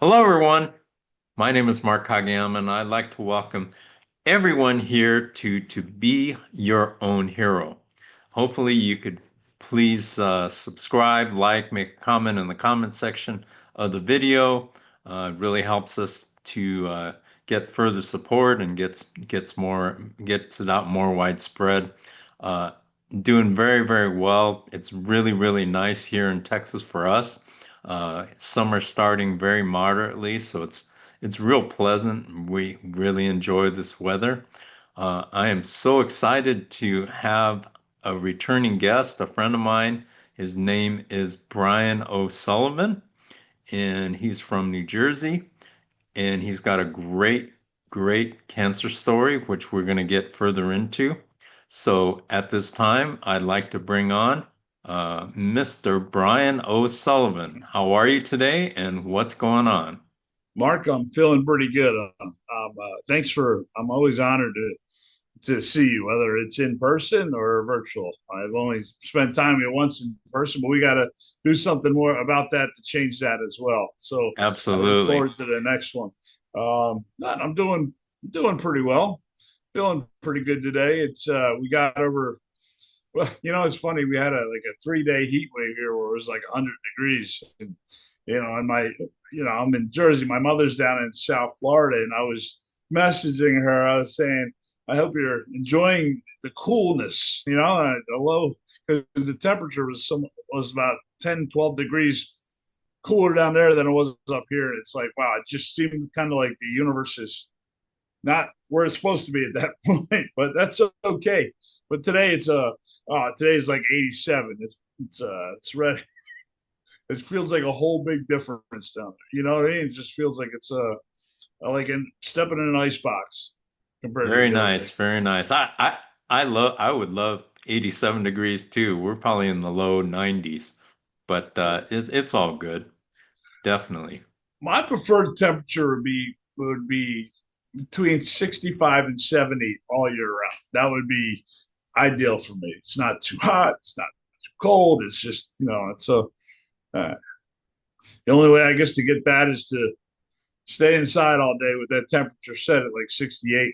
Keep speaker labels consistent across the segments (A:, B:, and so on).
A: Hello, everyone. My name is Mark Kagayama, and I'd like to welcome everyone here to Be Your Own Hero. Hopefully, you could please subscribe, like, make a comment in the comment section of the video. It really helps us to get further support and gets it out more widespread. Uh, Doing very, very well. It's really, really nice here in Texas for us. Summer starting very moderately, so it's real pleasant. We really enjoy this weather. I am so excited to have a returning guest, a friend of mine. His name is Brian O'Sullivan, and he's from New Jersey, and he's got a great, great cancer story, which we're going to get further into. So at this time, I'd like to bring on Mr. Brian O'Sullivan. How are you today, and what's going on?
B: Mark, I'm feeling pretty good. Thanks for. I'm always honored to see you, whether it's in person or virtual. I've only spent time here once in person, but we got to do something more about that to change that as well. So I look
A: Absolutely.
B: forward to the next one. I'm doing pretty well. Feeling pretty good today. It's we got over. Well, it's funny. We had like a 3 day heat wave here where it was like 100 degrees. And, and I'm in Jersey. My mother's down in South Florida, and I was messaging her. I was saying, I hope you're enjoying the coolness, the low, because the temperature was about 10, 12 degrees cooler down there than it was up here. And it's like, wow, it just seemed kind of like the universe is not where it's supposed to be at that point, but that's okay. But today's like 87. It's red. It feels like a whole big difference down there. You know what I mean? It just feels like it's like stepping in an ice box compared to
A: Very
B: the other
A: nice,
B: day.
A: very nice. I would love 87 degrees too. We're probably in the low 90s, but it's all good. Definitely.
B: My preferred temperature would be between 65 and 70 all year round. That would be ideal for me. It's not too hot. It's not too cold. It's just it's so. Uh, the only way I guess to get that is to stay inside all day with that temperature set at like 68.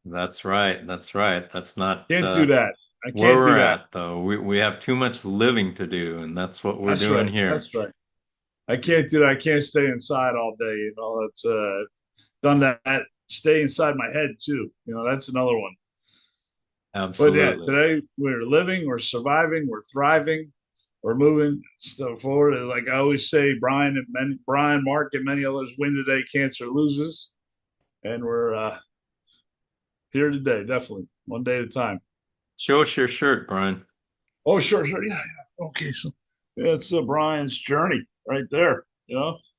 A: That's right. That's right. That's not
B: Can't do that. I
A: where
B: can't
A: we're
B: do that.
A: at, though. We have too much living to do, and that's what we're
B: That's
A: doing
B: right.
A: here.
B: That's right. I can't do that. I can't stay inside all day. It's done that. Stay inside my head too. That's another one. But yeah,
A: Absolutely.
B: today we're living, we're surviving, we're thriving, we're moving stuff forward. And like I always say, Brian, Mark, and many others win today, cancer loses, and we're here today. Definitely, one day at a time.
A: Show us your shirt, Brian.
B: Oh, sure, sure. Yeah, yeah. Okay, so it's Brian's journey right there.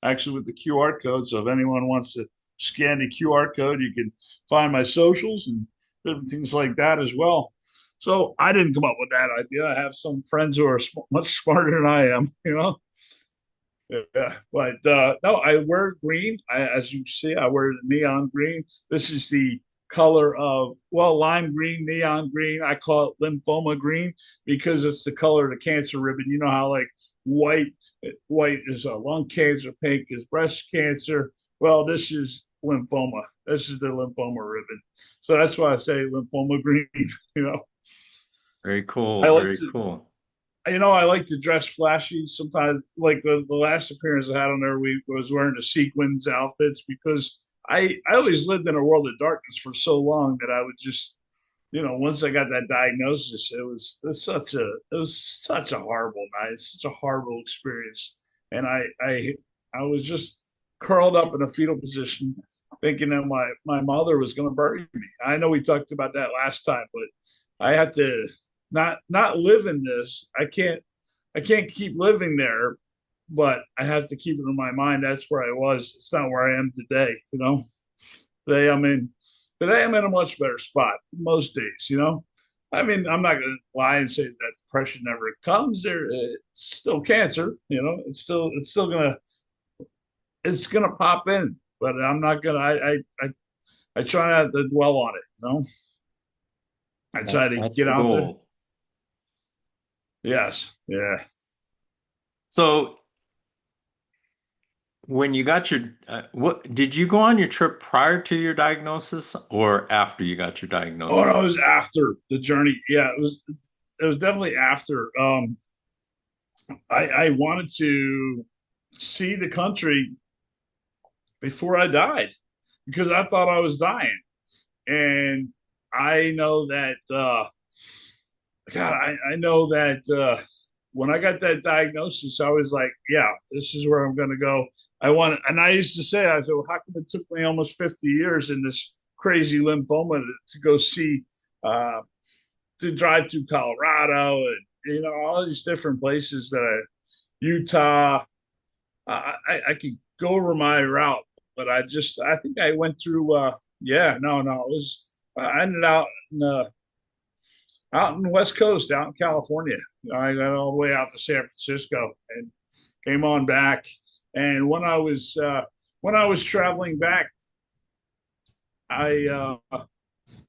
B: Actually with the QR code. So if anyone wants to scan the QR code, you can find my socials and different things like that as well. So I didn't come up with that idea. I have some friends who are much smarter than I am. Yeah, but no, I wear green. As you see, I wear the neon green. This is the color of, well, lime green, neon green. I call it lymphoma green because it's the color of the cancer ribbon. You know how like white white is lung cancer, pink is breast cancer. Well, this is lymphoma. This is the lymphoma ribbon. So that's why I say lymphoma green. You know,
A: Very cool.
B: I like
A: Very
B: to
A: cool.
B: I like to dress flashy sometimes. Like the last appearance I had on there, we was wearing the sequins outfits because I always lived in a world of darkness for so long that I would just, once I got that diagnosis, it was such a horrible night, such a horrible experience, and I was just curled up in a fetal position, thinking that my mother was going to bury me. I know we talked about that last time, but I had to not live in this. I can't keep living there, but I have to keep it in my mind. That's where I was. It's not where I am today. Today I'm in today I'm in a much better spot most days. I mean, I'm not gonna lie and say that depression never comes. It's still cancer. It's gonna pop in, but I'm not gonna. I try not to dwell on it. I try to
A: That's
B: get
A: the
B: out there.
A: goal.
B: Yes, yeah.
A: So when you got your what did you go on your trip prior to your diagnosis or after you got your
B: Oh no,
A: diagnosis?
B: it was after the journey. Yeah, it was definitely after. I wanted to see the country before I died because I thought I was dying. And I know that God, I know that when I got that diagnosis, I was like, yeah, this is where I'm going to go. I want, and I used to say, I said, well, how come it took me almost 50 years in this crazy lymphoma to go see, uh, to drive through Colorado and, all these different places Utah. I could go over my route, but I think I went through, yeah, no, it was, I ended out in the West Coast, out in California. I got all the way out to San Francisco and came on back. And when I was traveling back, I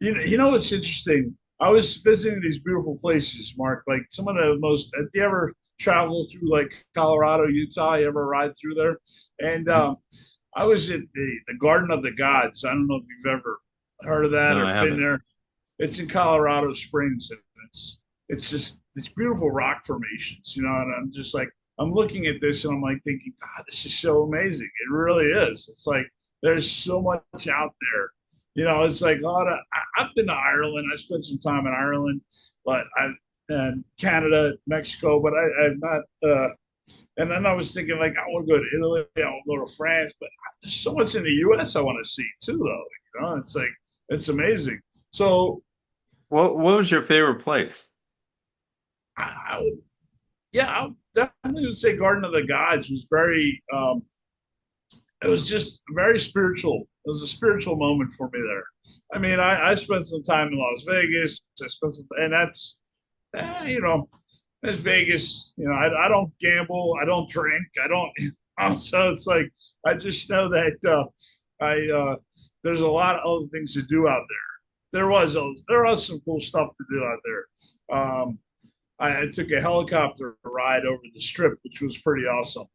B: what's interesting. I was visiting these beautiful places, Mark. Like some of the most. Have you ever traveled through like Colorado, Utah? You ever ride through there? And
A: Mhm.
B: I was at the Garden of the Gods. I don't know if you've ever heard of that
A: No,
B: or
A: I
B: been
A: haven't.
B: there. It's in Colorado Springs, and it's just these beautiful rock formations, and I'm just like I'm looking at this and I'm like thinking, God, this is so amazing. It really is. It's like there's so much out there. It's like I've been to Ireland. I spent some time in Ireland, but I and Canada, Mexico, but I've not. And then I was thinking like I want to go to Italy, I want to go to France, but there's so much in the U.S. I want to see too, though. It's like it's amazing. So
A: What was your favorite place?
B: I would, yeah, I definitely would say Garden of the Gods was very. It was just very spiritual. It was a spiritual moment for me there. I mean, I spent some time in Las Vegas. And that's, that's Vegas. I don't gamble. I don't drink. I don't. So it's like I just know that I there's a lot of other things to do out there. There was some cool stuff to do out there. I took a helicopter ride over the strip, which was pretty awesome.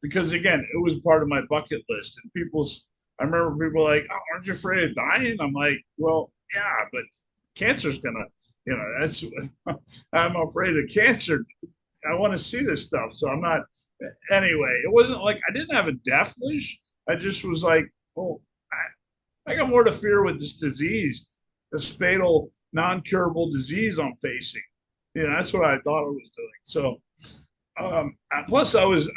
B: Because again, it was part of my bucket list. And I remember people like, oh, aren't you afraid of dying? I'm like, well, yeah, but cancer's gonna, that's, I'm afraid of cancer. I want to see this stuff. So I'm not, anyway, it wasn't like I didn't have a death wish. I just was like, oh, I got more to fear with this disease, this fatal, non curable disease I'm facing. That's what I thought I was doing. So, plus I was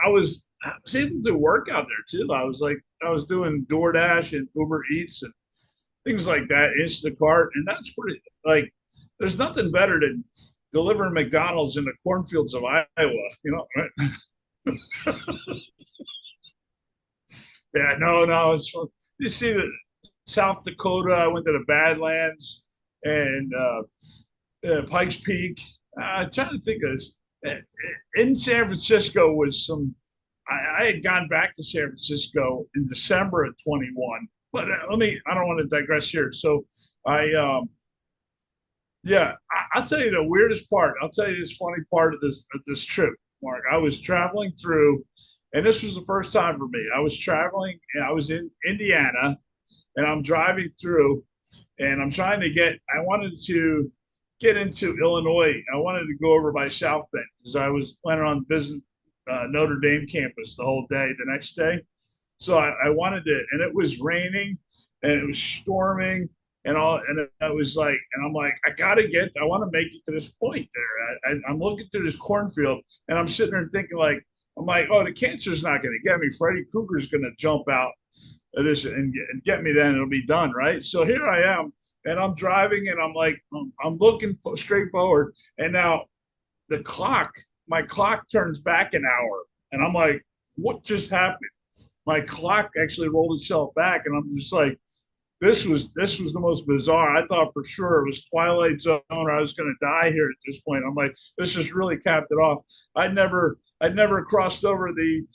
B: able to work out there too. I was doing DoorDash and Uber Eats and things like that, Instacart, and that's pretty like there's nothing better than delivering McDonald's in the cornfields of Iowa, right? Yeah, no, it's fun. You see the South Dakota, I went to the Badlands and Pikes Peak. I'm trying to think of this. In San Francisco was some I had gone back to San Francisco in December of 21. But I don't want to digress here. So I, yeah, I'll tell you the weirdest part. I'll tell you this funny part of this trip, Mark. I was traveling through, and this was the first time for me. I was traveling, and I was in Indiana, and I'm driving through, and I wanted to get into Illinois. I wanted to go over by South Bend because I was planning on visiting Notre Dame campus the whole day, the next day. So I wanted to, and it was raining and it was storming and all. And I was like, and I'm like, I want to make it to this point there. I'm looking through this cornfield and I'm sitting there thinking, like, I'm like, oh, the cancer's not going to get me. Freddy Krueger's going to jump out of this and get me, then it'll be done. Right. So here I am and I'm driving and I'm like, I'm looking straight forward. And now the clock, my clock turns back an hour. And I'm like, what just happened? My clock actually rolled itself back. And I'm just like, this was the most bizarre. I thought for sure it was Twilight Zone or I was going to die here at this point. I'm like, this just really capped it off. I'd never crossed over the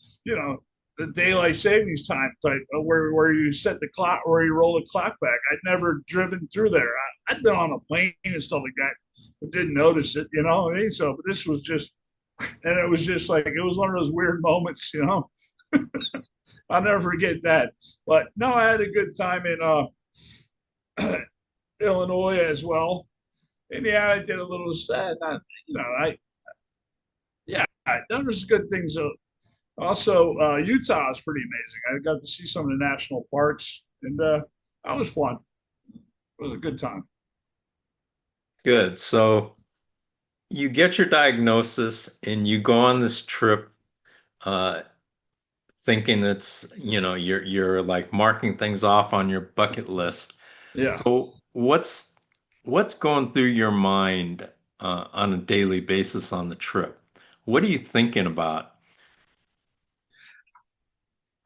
B: daylight savings time type where you set the clock, where you roll the clock back. I'd never driven through there. I'd been on a plane and stuff like that, but didn't notice it, what I mean? So, but this was just, and it was just like, it was one of those weird moments. I'll never forget that. But no, I had a good time in Illinois as well. Indiana, I did a little sad. Not, I yeah, there was good things. Also, Utah is pretty amazing. I got to see some of the national parks, and that was fun. It was a good time.
A: Good. So you get your diagnosis and you go on this trip, uh, thinking you're like marking things off on your bucket list.
B: Yeah.
A: So what's going through your mind on a daily basis on the trip? What are you thinking about?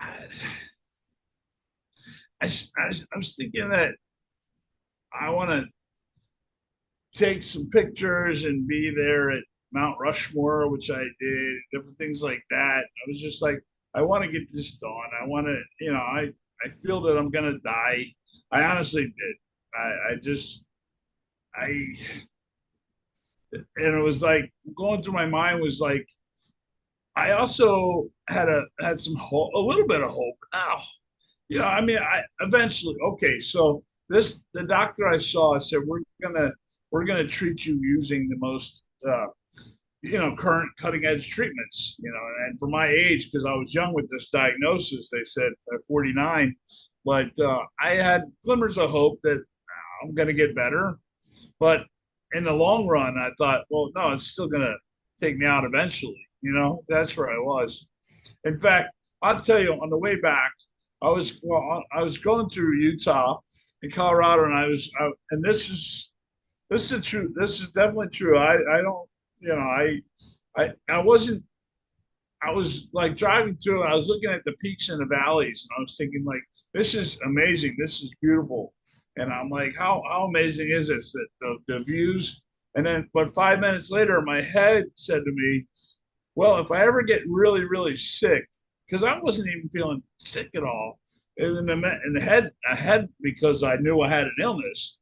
B: I, I was thinking that I want to take some pictures and be there at Mount Rushmore, which I did, different things like that. I was just like, I want to get this done. I want to, I feel that I'm gonna die. I honestly did. I just, I, and it was like going through my mind was like, I also had some hope, a little bit of hope. Now, I mean, I eventually, okay, so the doctor I saw said we're gonna treat you using the most current cutting edge treatments, and for my age, because I was young with this diagnosis, they said at 49, but I had glimmers of hope that I'm gonna get better. But in the long run, I thought, well, no, it's still gonna take me out eventually. That's where I was. In fact, I'll tell you, on the way back, I was going through Utah and Colorado, and and this is true. This is definitely true. I don't, I wasn't. I was like driving through, and I was looking at the peaks and the valleys, and I was thinking like, this is amazing. This is beautiful, and I'm like, how amazing is this? That the views. And then, but 5 minutes later, my head said to me, well, if I ever get really, really sick, because I wasn't even feeling sick at all in the head, I had because I knew I had an illness.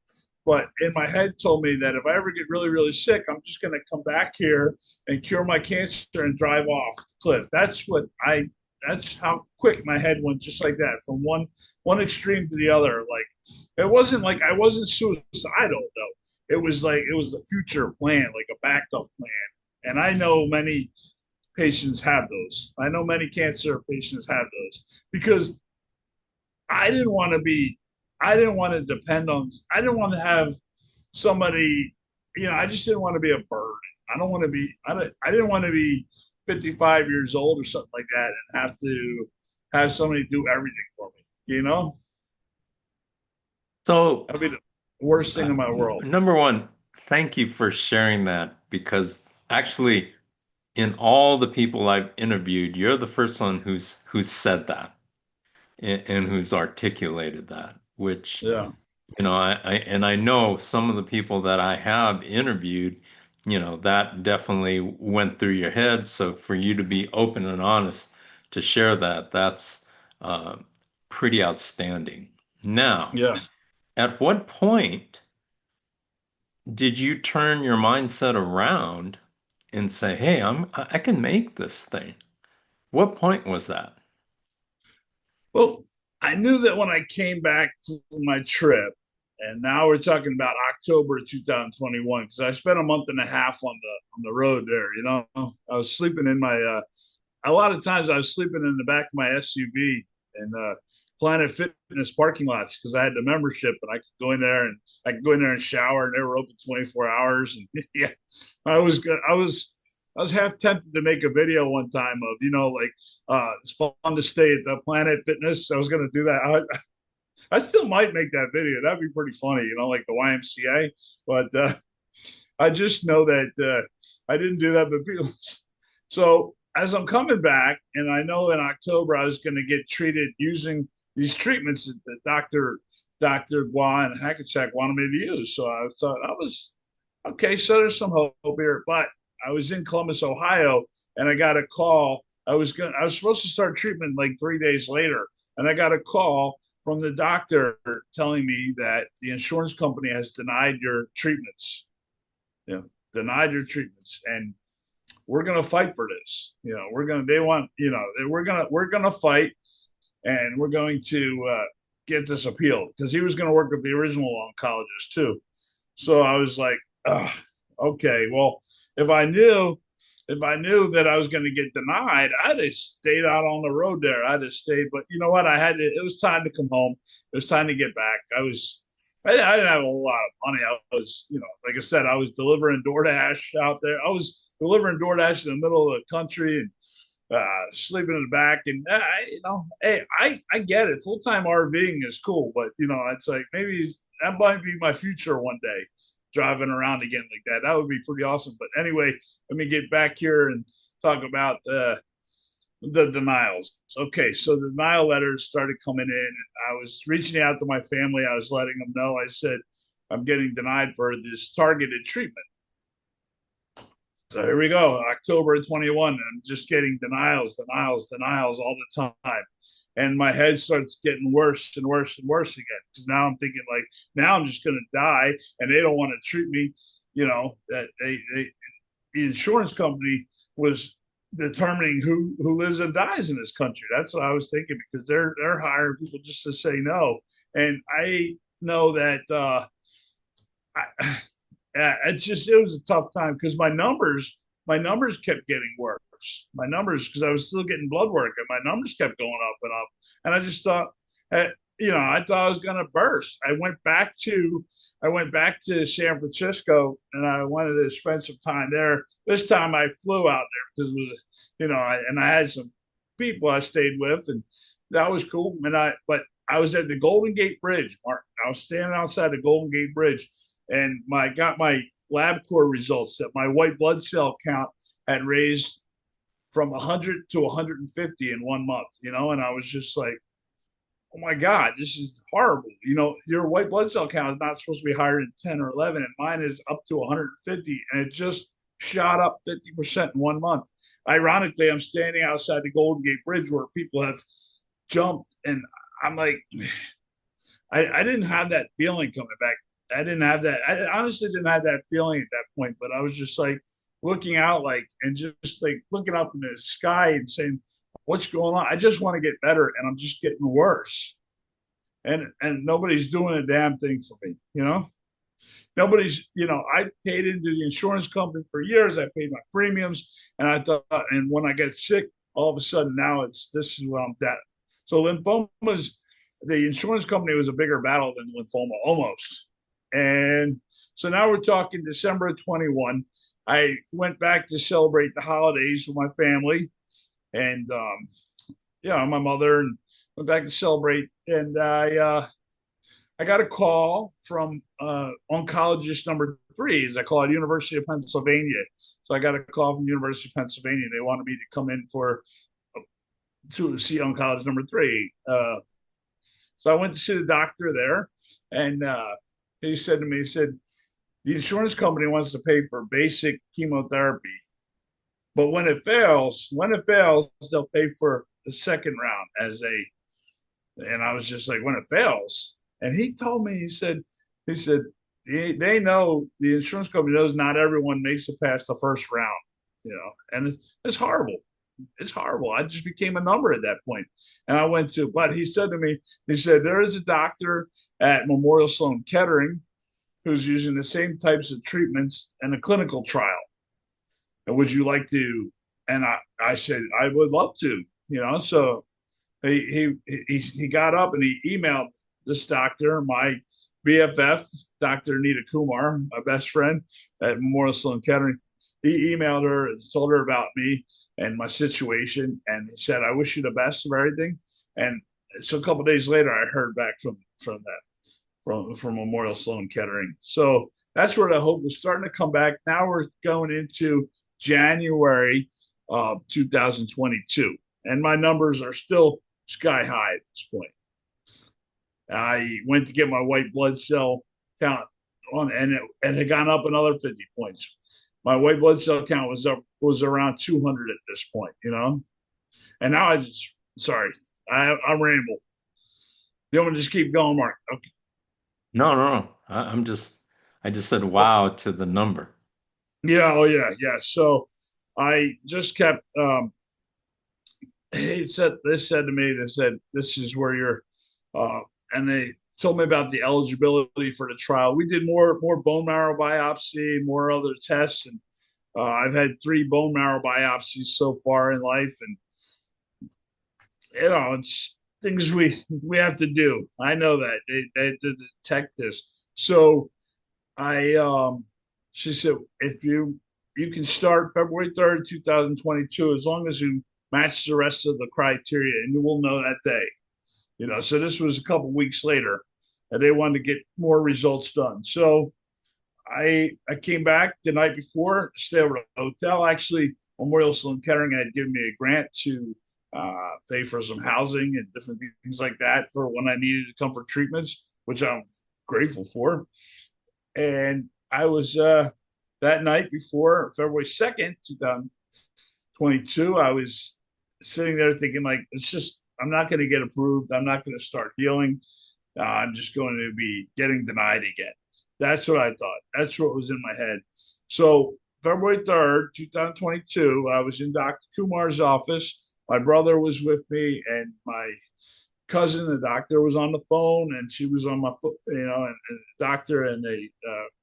B: But in my head, told me that if I ever get really, really sick, I'm just going to come back here and cure my cancer and drive off the cliff. That's what I. That's how quick my head went, just like that, from one extreme to the other. Like it wasn't like I wasn't suicidal though. It was like it was the future plan, like a backup plan. And I know many patients have those. I know many cancer patients have those because I didn't want to be, I didn't want to depend on, I didn't want to have somebody, I just didn't want to be a burden. I don't want to be, I didn't want to be 55 years old or something like that and have to have somebody do everything for me.
A: So,
B: That'd be the worst thing in my world.
A: number one, thank you for sharing that because actually, in all the people I've interviewed, you're the first one who's said that and who's articulated that, which,
B: Yeah.
A: I know some of the people that I have interviewed, that definitely went through your head. So for you to be open and honest to share that, that's uh, pretty outstanding. Now,
B: Yeah.
A: at what point did you turn your mindset around and say, "Hey, I can make this thing"? What point was that?
B: Well, I knew that when I came back from my trip, and now we're talking about October 2021, because I spent a month and a half on the road there. I was sleeping in my a lot of times I was sleeping in the back of my SUV in Planet Fitness parking lots because I had the membership and I could go in there and shower and they were open 24 hours. And yeah, I was good. I was half tempted to make a video one time of, like it's fun to stay at the Planet Fitness. I was going to do that. I still might make that video. That'd be pretty funny, like the YMCA. But I just know that I didn't do that. But people, so as I'm coming back, and I know in October I was going to get treated using these treatments that Dr. Gua and Hackensack wanted me to use. So I thought I was okay. So there's some hope here, but I was in Columbus, Ohio, and I got a call. I was supposed to start treatment like 3 days later, and I got a call from the doctor telling me that the insurance company has denied your treatments. Denied your treatments, and we're gonna fight for this. We're gonna they want we're gonna fight, and we're going to get this appealed because he was going to work with the original oncologist too. So I was like, okay, well, if I knew if I knew that I was going to get denied, I'd have stayed out on the road there. I'd have stayed, but you know what? It was time to come home. It was time to get back. I didn't have a lot of money. I was, like I said, I was delivering DoorDash out there. I was delivering DoorDash in the middle of the country and sleeping in the back. And hey, I get it. Full time RVing is cool, but it's like maybe that might be my future one day, driving around again like that. That would be pretty awesome. But anyway, let me get back here and talk about the denials. Okay, so the denial letters started coming in. I was reaching out to my family. I was letting them know. I said, I'm getting denied for this targeted treatment. So here we go, October 21. I'm just getting denials, denials, denials all the time. And my head starts getting worse and worse and worse again. Because now I'm thinking, like, now I'm just going to die and they don't want to treat me. That the insurance company was determining who lives and dies in this country. That's what I was thinking, because they're hiring people just to say no. And I know that I, it was a tough time because my numbers kept getting worse. My numbers, because I was still getting blood work, and my numbers kept going up and up. And I just thought, I thought I was going to burst. I went back to San Francisco, and I wanted to spend some time there. This time I flew out there because it was, and I had some people I stayed with, and that was cool. But I was at the Golden Gate Bridge, Mark. I was standing outside the Golden Gate Bridge, and got my LabCorp results that my white blood cell count had raised from 100 to 150 in 1 month, and I was just like, oh my God, this is horrible. Your white blood cell count is not supposed to be higher than 10 or 11, and mine is up to 150, and it just shot up 50% in 1 month. Ironically, I'm standing outside the Golden Gate Bridge where people have jumped, and I'm like, I didn't have that feeling coming back. I didn't have that. I honestly didn't have that feeling at that point, but I was just like looking out, like, and just like looking up in the sky and saying, what's going on? I just want to get better, and I'm just getting worse. And nobody's doing a damn thing for me. I paid into the insurance company for years. I paid my premiums, and I thought, and when I get sick, all of a sudden now this is what I'm at. So lymphomas, the insurance company was a bigger battle than lymphoma, almost. And so now we're talking December of 21. I went back to celebrate the holidays with my family, and my mother, and went back to celebrate. And I got a call from oncologist number 3, as I call it, University of Pennsylvania. So I got a call from University of Pennsylvania. They wanted me to come in to see oncologist number 3. So I went to see the doctor there, and he said to me, the insurance company wants to pay for basic chemotherapy, but when it fails, they'll pay for the second round and I was just like, when it fails. And he told me, he said, they know, the insurance company knows not everyone makes it past the first round, and it's horrible. It's horrible. I just became a number at that point. And I went to, but he said to me, there is a doctor at Memorial Sloan Kettering who's using the same types of treatments in a clinical trial. And would you like to? And I said, I would love to, so he got up and he emailed this doctor, my BFF, Dr. Anita Kumar, my best friend at Memorial Sloan Kettering. He emailed her and told her about me and my situation, and he said, I wish you the best of everything. And so a couple of days later, I heard back from Memorial Sloan Kettering. So that's where the hope was starting to come back. Now we're going into January of 2022, and my numbers are still sky high at this point. I went to get my white blood cell count on, and it had gone up another 50 points. My white blood cell count was around 200 at this point, And now I ramble. You want me to just keep going, Mark? Okay.
A: No, no, no. I just said wow to the number.
B: Yeah, oh yeah, yeah. So I just kept they said to me, they said, this is where you're uh and they told me about the eligibility for the trial. We did more bone marrow biopsy, more other tests, and I've had three bone marrow biopsies so far in life, and it's things we have to do. I know that they to detect this. So I she said, if you can start February 3rd, 2022, as long as you match the rest of the criteria, and you will know that day. So this was a couple weeks later, and they wanted to get more results done. So I came back the night before, stay over at the hotel. Actually, Memorial Sloan Kettering had given me a grant to pay for some housing and different things like that for when I needed to come for treatments, which I'm grateful for. And I was that night before February 2nd, 2022, I was sitting there thinking, like, it's just, I'm not going to get approved. I'm not going to start healing. I'm just going to be getting denied again. That's what I thought. That's what was in my head. So February 3rd, 2022, I was in Dr. Kumar's office. My brother was with me, and my cousin, the doctor, was on the phone, and she was on my foot, and the doctor and the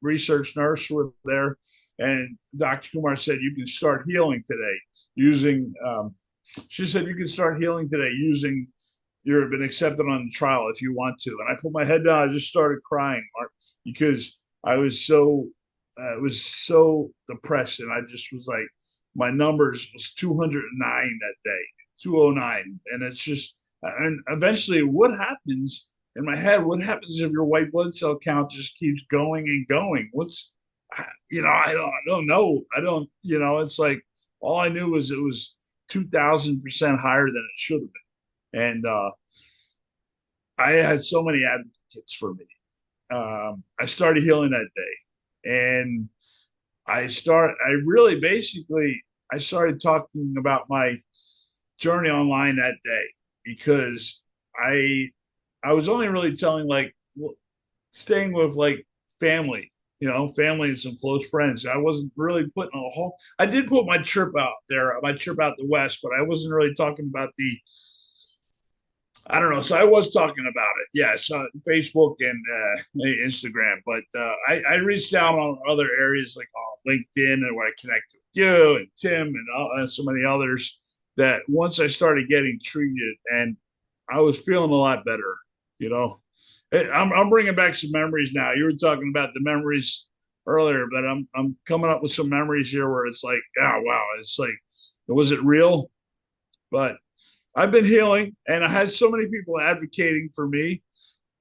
B: research nurse were there. And Dr. Kumar said, you can start healing today using, she said, you can start healing today using, you've been accepted on the trial if you want to. And I put my head down. I just started crying, Mark, because I was so depressed. And I just was like, my numbers was 209 that day, 209. And it's just, and eventually what happens in my head, what happens if your white blood cell count just keeps going and going? I don't know. I don't, it's like, all I knew was it was 2,000% higher than it should have been. And I had so many advocates for me. I started healing that day, and I really basically I started talking about my journey online that day because I I was only really telling, like, staying with, like, family, family and some close friends. I wasn't really putting a whole. I did put my trip out there, my trip out the west, but I wasn't really talking about the. I don't know. So I was talking about it, yes, Facebook and Instagram. But I reached out on other areas like LinkedIn, and where I connected with you and Tim and so many others. That once I started getting treated, and I was feeling a lot better. You know, I'm bringing back some memories now. You were talking about the memories earlier, but I'm coming up with some memories here where it's like, oh wow, it's like, was it real? But I've been healing, and I had so many people advocating for me,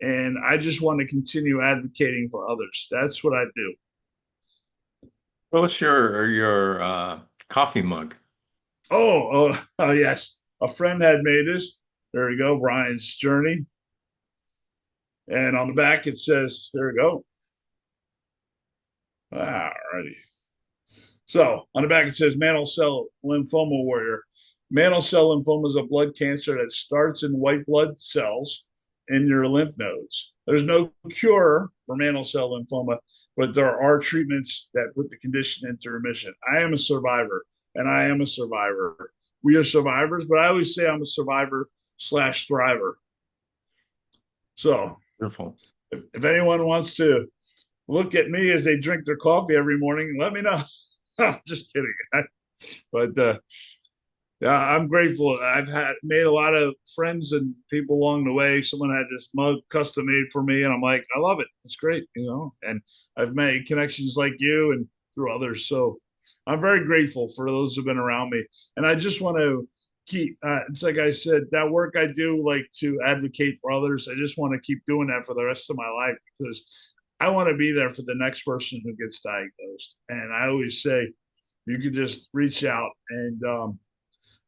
B: and I just want to continue advocating for others. That's what I do.
A: What's your coffee mug?
B: Oh, yes. A friend had made this. There you go, Brian's journey. And on the back it says, there you go. All righty. So on the back it says mantle cell lymphoma warrior. Mantle cell lymphoma is a blood cancer that starts in white blood cells in your lymph nodes. There's no cure for mantle cell lymphoma, but there are treatments that put the condition into remission. I am a survivor, and I am a survivor. We are survivors, but I always say I'm a survivor/slash thriver. So
A: Beautiful.
B: if anyone wants to look at me as they drink their coffee every morning, let me know. Just kidding. But yeah, I'm grateful. I've had made a lot of friends and people along the way. Someone had this mug custom made for me, and I'm like, I love it. It's great. And I've made connections like you and through others. So I'm very grateful for those who've been around me. And I just want to keep. It's like I said, that work I do, like to advocate for others. I just want to keep doing that for the rest of my life because I want to be there for the next person who gets diagnosed. And I always say, you can just reach out, and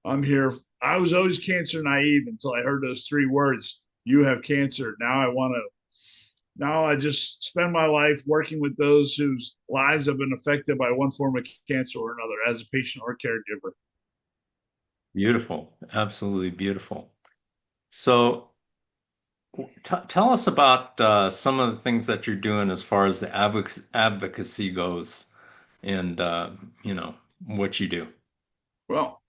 B: I'm here. I was always cancer naive until I heard those three words. You have cancer. Now I just spend my life working with those whose lives have been affected by one form of cancer or another as a patient or caregiver.
A: Beautiful. Absolutely beautiful. So tell us about some of the things that you're doing as far as the advocacy goes and what you do.
B: Well,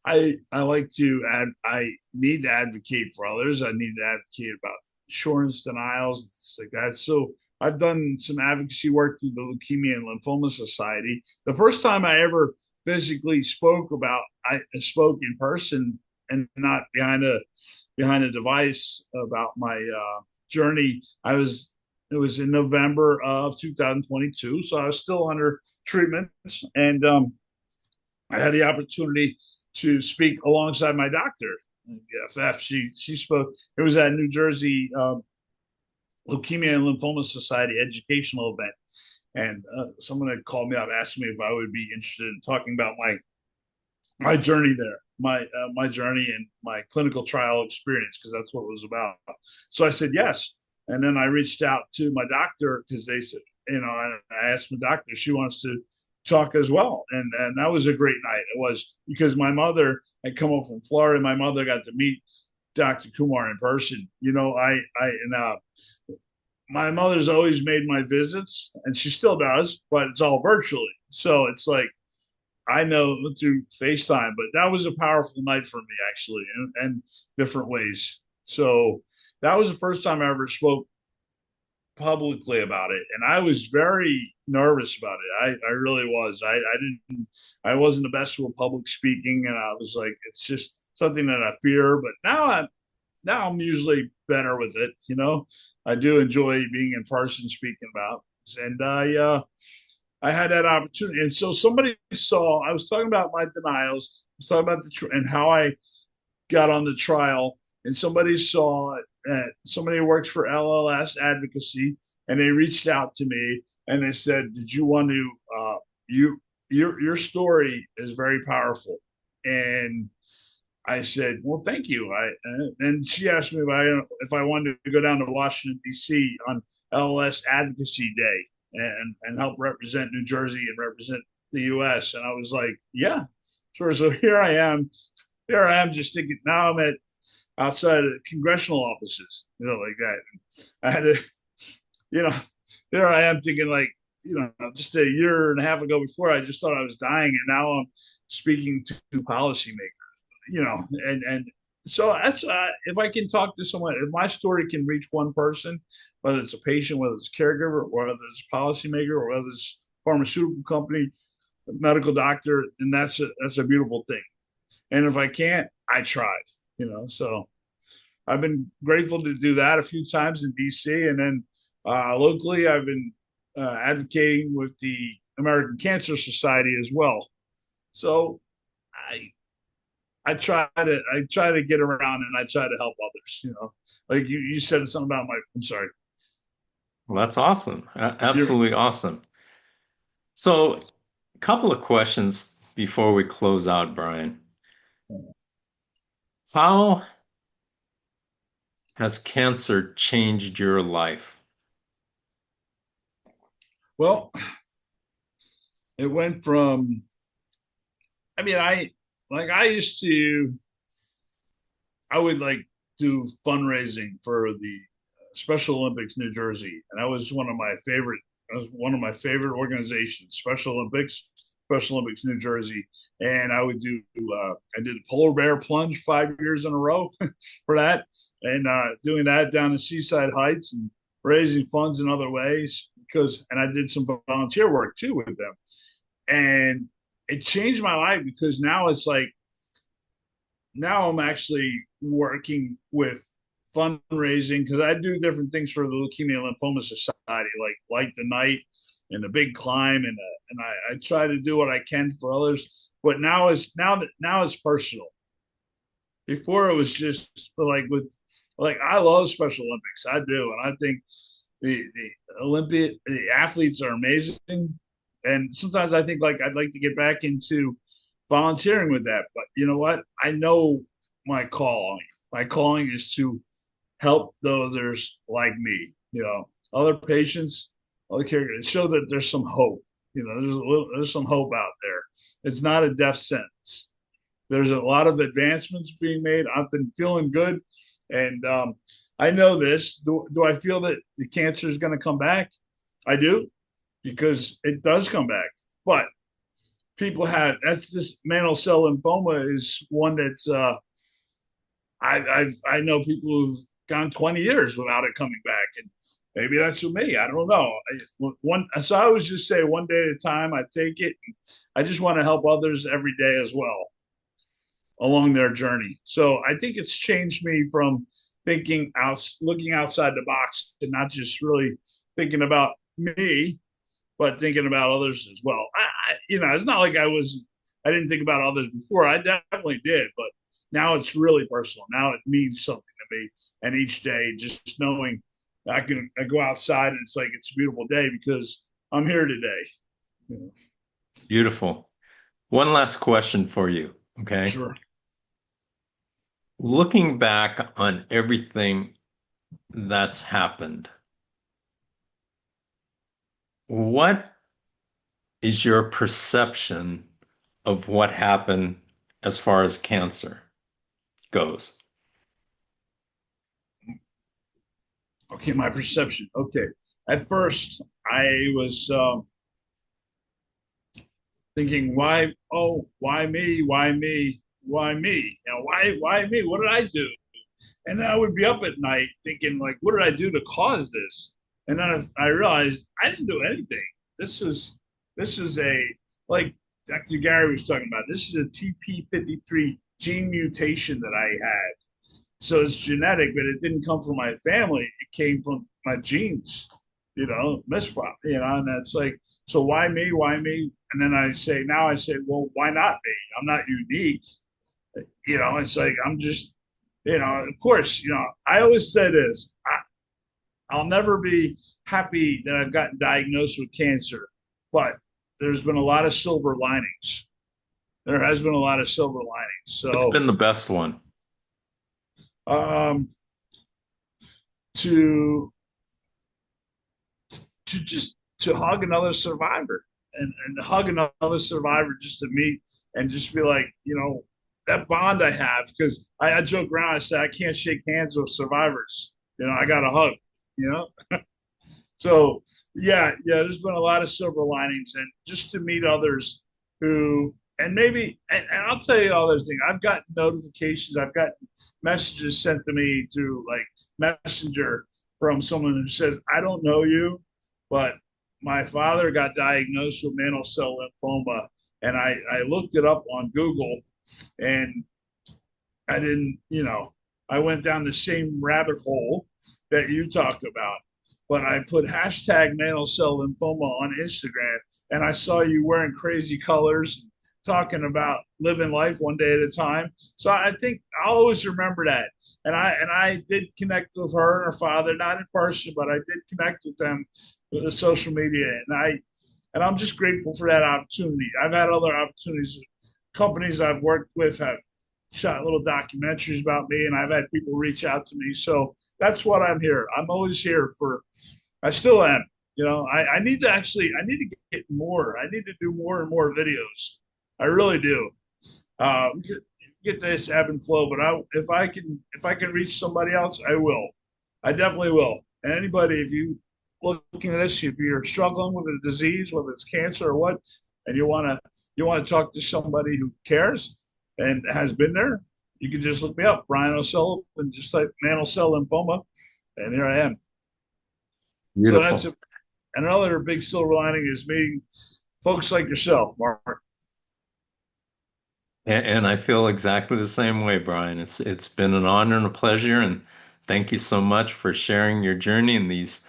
B: I like to add. I need to advocate for others. I need to advocate about insurance denials and things like that. So I've done some advocacy work through the Leukemia and Lymphoma Society. The first time I ever physically spoke about, I spoke in person and not behind a device about my journey. It was in November of 2022, so I was still under treatment, and I had the opportunity to speak alongside my doctor. FF, she spoke. It was at New Jersey Leukemia and Lymphoma Society educational event, and someone had called me up, asking me if I would be interested in talking about my journey there, my journey and my clinical trial experience, because that's what it was about. So I said yes, and then I reached out to my doctor because they said, I asked my doctor if she wants to talk as well, and that was a great night. It was because my mother had come up from Florida. My mother got to meet Dr. Kumar in person. My mother's always made my visits, and she still does, but it's all virtually. So it's like I know through FaceTime, but that was a powerful night for me actually, and different ways. So that was the first time I ever spoke publicly about it, and I was very nervous about it. I really was. I wasn't the best with public speaking, and I was like, it's just something that I fear. But now I'm usually better with it. I do enjoy being in person speaking about, and I had that opportunity. And so somebody saw, I was talking about my denials, I was talking about and how I got on the trial, and somebody saw somebody who works for LLS advocacy, and they reached out to me and they said, did you want to, you, your story is very powerful. And I said, well, thank you. And she asked me if I wanted to go down to Washington, D.C. on LLS Advocacy Day and help represent New Jersey and represent the U.S. And I was like, yeah, sure. So here I am. Here I am just thinking, now I'm at outside of the congressional offices, like that. I had to, you know, there I am thinking like, just a year and a half ago before, I just thought I was dying. And now I'm speaking to policymakers and so that's if I can talk to someone, if my story can reach one person, whether it's a patient, whether it's a caregiver, or whether it's a policymaker, or whether it's a pharmaceutical company, a medical doctor, and that's a beautiful thing. And if I can't, I tried, So I've been grateful to do that a few times in DC, and then locally, I've been advocating with the American Cancer Society as well. So I I try to get around and I try to help others. Like you said something about my. I'm sorry.
A: Well, that's awesome.
B: You're,
A: Absolutely awesome. So, a couple of questions before we close out, Brian. How has cancer changed your life?
B: well, it went from. I mean, I used to. I would like do fundraising for the Special Olympics New Jersey, and that was one of my favorite. That was one of my favorite organizations, Special Olympics New Jersey, and I would do. I did polar bear plunge 5 years in a row for that, and doing that down in Seaside Heights and raising funds in other ways and I did some volunteer work too with them, and it changed my life because now I'm actually working with fundraising because I do different things for the Leukemia and Lymphoma Society, like Light the Night and the Big Climb, and I try to do what I can for others. But now it's personal. Before it was just like I love Special Olympics, I do, and I think the athletes are amazing, and sometimes I think like I'd like to get back into volunteering with that. But you know what? I know my calling. My calling is to help those like me, other patients, other caregivers, show that there's some hope. There's some hope out there. It's not a death sentence. There's a lot of advancements being made. I've been feeling good, and I know this. Do I feel that the cancer is going to come back? I do, because it does come back. But people had that's this mantle cell lymphoma is one that's I know people who've gone 20 years without it coming back, and maybe that's for me. I don't know. So I always just say one day at a time. I take it. I just want to help others every day as well along their journey. So I think it's changed me from looking outside the box, and not just really thinking about me, but thinking about others as well. It's not like I didn't think about others before. I definitely did, but now it's really personal. Now it means something to me. And each day, just knowing I go outside and it's like it's a beautiful day because I'm here today. Yeah.
A: Beautiful. One last question for you. Okay.
B: Sure.
A: Looking back on everything that's happened, what is your perception of what happened as far as cancer goes?
B: Okay, my perception. Okay. At first, I was thinking, why? Oh, why me? Why me? Why me? Why me? What did I do? And then I would be up at night thinking, like, what did I do to cause this? And then I realized I didn't do anything. This is this is a like Dr. Gary was talking about. This is a TP53 gene mutation that I had. So it's genetic, but it didn't come from my family. It came from my genes, misprop, and that's like, so why me? Why me? And then now I say, well, why not me? I'm not unique. It's like, I'm just, of course, I always say this, I'll never be happy that I've gotten diagnosed with cancer, but there's been a lot of silver linings. There has been a lot of silver linings.
A: It's
B: So,
A: been the best one.
B: um, to to hug another survivor and hug another survivor just to meet and just be like, that bond I have, because I joke around, I say I can't shake hands with survivors. I got a hug, you know. So yeah, there's been a lot of silver linings, and just to meet others who, and maybe, and I'll tell you all those things. I've gotten notifications, I've gotten messages sent to me through like Messenger from someone who says, I don't know you, but my father got diagnosed with mantle cell lymphoma, and I looked it up on Google, and I didn't, I went down the same rabbit hole that you talk about. But I put hashtag mantle cell lymphoma on Instagram, and I saw you wearing crazy colors, talking about living life one day at a time. So I think I'll always remember that. And I did connect with her and her father, not in person, but I did connect with them with the social media. And I'm just grateful for that opportunity. I've had other opportunities. Companies I've worked with have shot little documentaries about me, and I've had people reach out to me. So that's what I'm here. I'm always here for. I still am. I need to I need to get more. I need to do more and more videos. I really do. We could get this ebb and flow, but if I can reach somebody else, I will. I definitely will. And anybody, if you looking at this, if you're struggling with a disease, whether it's cancer or what, and you want to talk to somebody who cares and has been there, you can just look me up, Brian O'Sullivan, just type mantle cell lymphoma, and here I am. So that's
A: Beautiful.
B: it. Another big silver lining is meeting folks like yourself, Mark.
A: And I feel exactly the same way, Brian. It's been an honor and a pleasure, and thank you so much for sharing your journey in this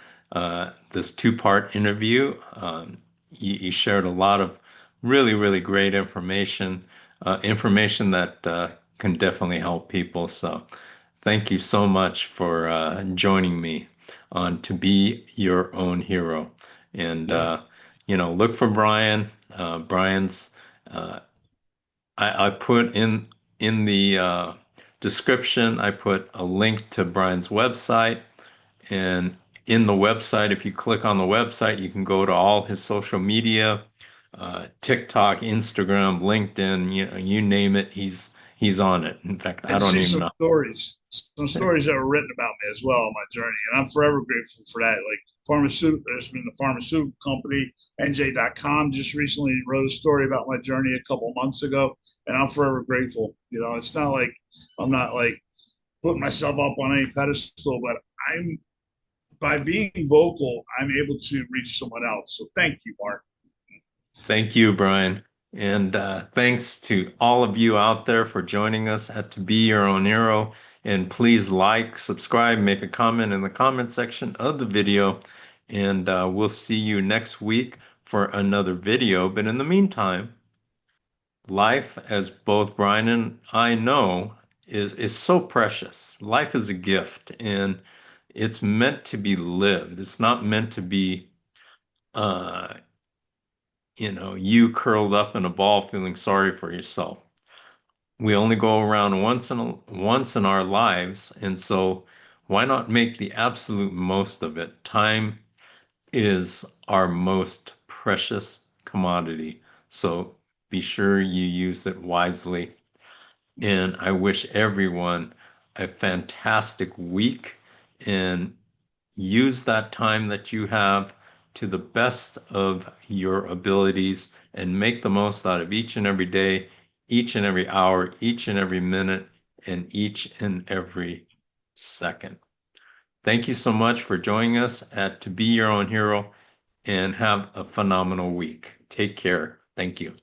A: two-part interview. You shared a lot of really, really great information, information that can definitely help people. So thank you so much for joining me on To Be Your Own Hero. And
B: Yeah.
A: look for Brian. Brian's uh, I put in the description, I put a link to Brian's website. And in the website, if you click on the website, you can go to all his social media, TikTok, Instagram, LinkedIn, you name it, he's on it. In fact, I
B: And
A: don't
B: see
A: even know.
B: some stories that were written about me as well on my journey. And I'm forever grateful for that. Like there's been the pharmaceutical company, NJ.com just recently wrote a story about my journey a couple months ago, and I'm forever grateful. It's not like I'm not like putting myself up on any pedestal, but I'm by being vocal, I'm able to reach someone else. So thank you, Mark.
A: Thank you, Brian. And thanks to all of you out there for joining us at To Be Your Own Hero. And please like, subscribe, make a comment in the comment section of the video. And we'll see you next week for another video. But in the meantime, life, as both Brian and I know, is so precious. Life is a gift, and it's meant to be lived. It's not meant to be uh, you curled up in a ball feeling sorry for yourself. We only go around once in our lives, and so why not make the absolute most of it? Time is our most precious commodity. So be sure you use it wisely. And I wish everyone a fantastic week and use that time that you have to the best of your abilities and make the most out of each and every day, each and every hour, each and every minute, and each and every second. Thank you so much for joining us at To Be Your Own Hero and have a phenomenal week. Take care. Thank you.